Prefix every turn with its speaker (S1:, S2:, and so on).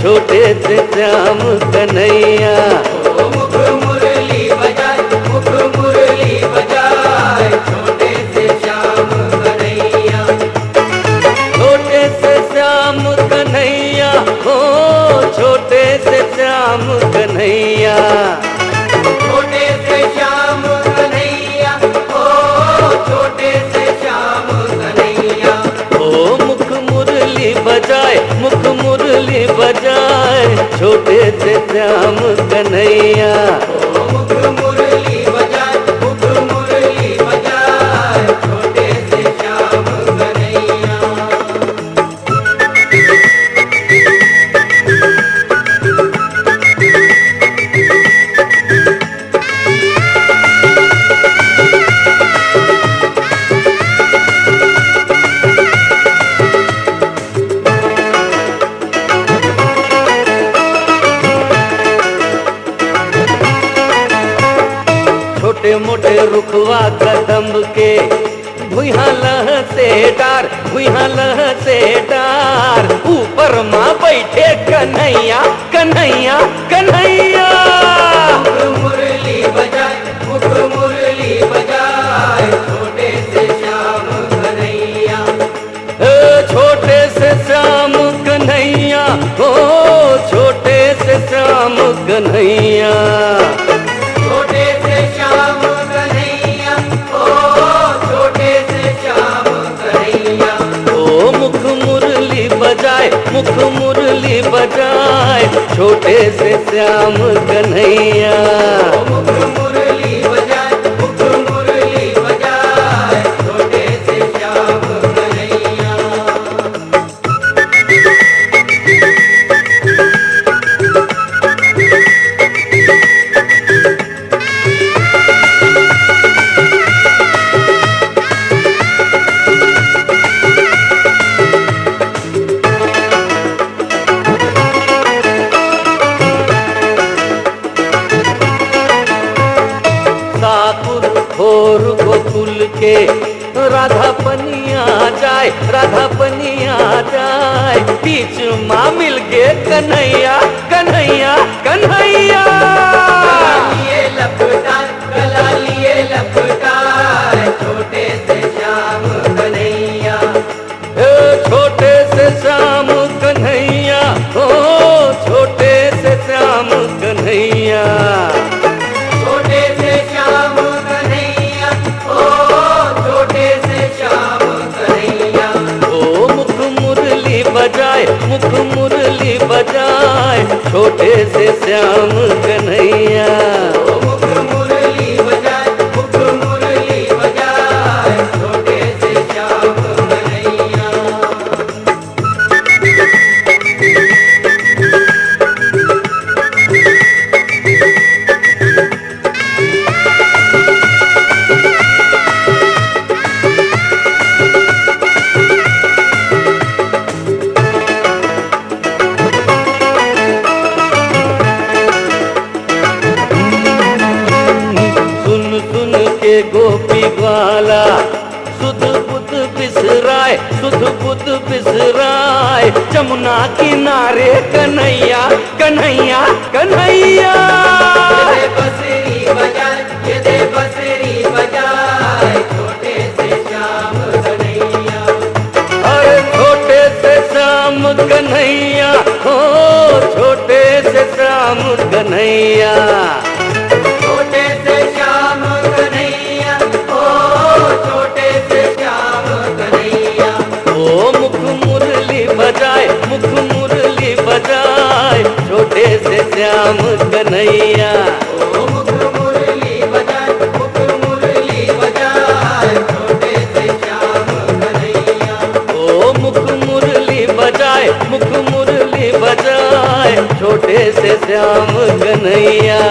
S1: छोटे से श्याम कन्हैया।
S2: मुख मुरली बजाए, मुख मुरली बजाए, छोटे से श्याम कन्हैया।
S1: छोटे से श्याम कन्हैया, हो छोटे से श्याम कन्हैया।
S2: छोटे से श्याम कन्हैया, ओ छोटे से श्याम कन्हैया।
S1: ओ मुख मुरली बजाए, मुख मुरली बजाए, छोटे से श्याम कन्हैया।
S2: मुख मुरली बजाए, मुख मुरली बजाए, छोटे से श्याम कन्हैया।
S1: छोटे मोटे रुखवा कदम्ब के भुइहा लह से डार, भुइहा लह से डार, ऊपर माँ बैठे कन्हैया कन्हैया कन्हैया।
S2: मुख मुरली बजाए, मुख मुरली बजाए, छोटे से श्याम कन्हैया।
S1: छोटे से श्याम कन्हैया, हो छोटे से श्याम कन्हैया।
S2: छोटे से श्याम कन्हैया, ओ छोटे से श्याम कन्हैया।
S1: ओ मुख मुरली बजाए, मुख मुरली बजाए, छोटे से श्याम कन्हैया।
S2: मुख मुरली बजाए, मुख मुरली बजाए, छोटे से श्याम कन्हैया।
S1: साकुर खोर गोकुल के राधा पनिया जाए, राधा पनिया जाए, बीच माँ मिल के कन्हैया कन्हैया कन्हैया।
S2: लिए लपटाए, गला लिए लपटाए, छोटे से श्याम कन्हैया।
S1: छोटे से श्याम कन्हैया, हो छोटे से श्याम कन्हैया।
S2: छोटे से श्याम कन्हैया, ओ छोटे से श्याम कन्हैया।
S1: ओ मुख मुरली बजाए, मुख मुरली बजाए, छोटे से श्याम कन्हैया।
S2: मुख मुरली बजाए, मुख मुरली बजाए, छोटे से श्याम कन्हैया।
S1: सुन सुन के गोपी ग्वाला सुध बुध बिसराए, सुध बुध बिसराए, जमुना किनारे कन्हैया कन्हैया कन्हैया।
S2: ये बंसुरी बजाए, ये बंसुरी बजाए, छोटे से श्याम कन्हैया।
S1: अरे छोटे से श्याम कन्हैया, हो छोटे से श्याम कन्हैया।
S2: छोटे से श्याम कन्हैया, ओ छोटे से श्याम कन्हैया।
S1: ओ मुख मुरली बजाए, मुख मुरली बजाए, छोटे से श्याम कन्हैया।
S2: ओ मुख मुरली बजाए, मुख मुरली बजाए, छोटे से श्याम कन्हैया।
S1: ओ मुख मुरली बजाए, मुख मुरली बजाए, छोटे से श्याम कन्हैया।